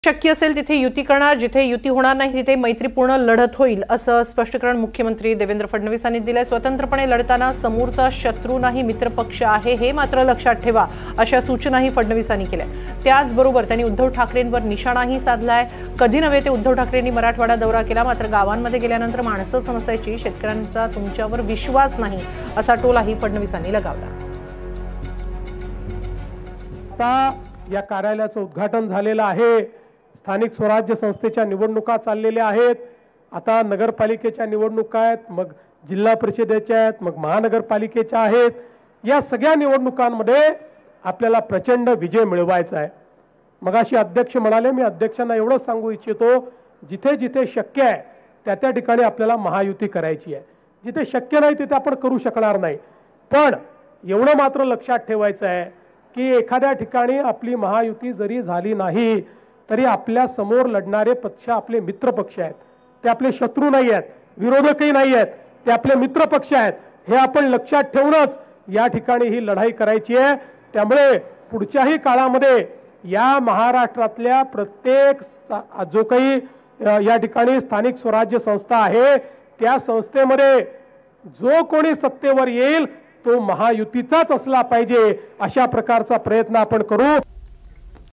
शक्य असेल तिथे युती करणार, जिथे युती होणार नाही तिथे मैत्रीपूर्ण लढत होईल, असं स्पष्टीकरण मुख्यमंत्री देवेंद्र फडणवीस यांनी दिले। स्वतंत्रपणे लढताना समोरचा शत्रू नाही मित्रपक्ष आहे हे मात्र लक्षात ठेवा, अशा सूचनाही फडणवीसांनी केल्या। त्याचबरोबर त्यांनी उद्धव ठाकरेंवर निशाणाही साधलाय। कधी नव्हे ते उद्धव ठाकरेंनी मराठवाडा दौरा केला, मात्र गावांमध्ये गेल्यानंतर माणसंच नसायची, शेतकऱ्यांचा तुमच्यावर विश्वास नाही असा टोलाही फडणवीसांनी लगावला। या कार्यालयाचं उद्घाटन झालेलं आहे। स्थानिक स्वराज्य संस्थेच्या निवडणुका चाललेल्या आहेत। आता नगरपालिकेच्या निवडणुका आहेत, मग जिल्हा परिषदेच्या आहेत, मग महानगरपालिकेच्या आहेत। या सगळ्या निवडणुकांमध्ये आपल्याला प्रचंड विजय मिळवायचा आहे। मगाशी अध्यक्ष म्हणाले, मी अध्यक्षांना एवढं सांगू इच्छितो, जिथे जिथे शक्य आहे त्या त्या ठिकाणी आपल्याला महायुती करायची आहे। जिथे शक्य नाही तिथे आपण करू शकणार नाही, पण एवढं मात्र लक्षात ठेवायचं आहे की एखाद्या ठिकाणी आपली महायुती जरी झाली नाही तरी आपल्या समोर लढणारे पक्ष आपले मित्र पक्ष आहेत। ते आपले शत्रू नाही आहेत, विरोधकही नाही आहेत, ते आपले मित्र पक्ष आहेत। हे आपण लक्षात ठेवूनच या ठिकाणी ही लढाई करायची आहे। त्यामुळे पुढच्याही काळामध्ये या महाराष्ट्रातल्या प्रत्येक जो काही या ठिकाणी स्थानिक स्वराज्य संस्था आहे त्या संस्थेमध्ये जो कोणी सत्तेवर येईल तो महायुतीचाच असला पाहिजे, अशा प्रकारचा प्रयत्न आपण करू।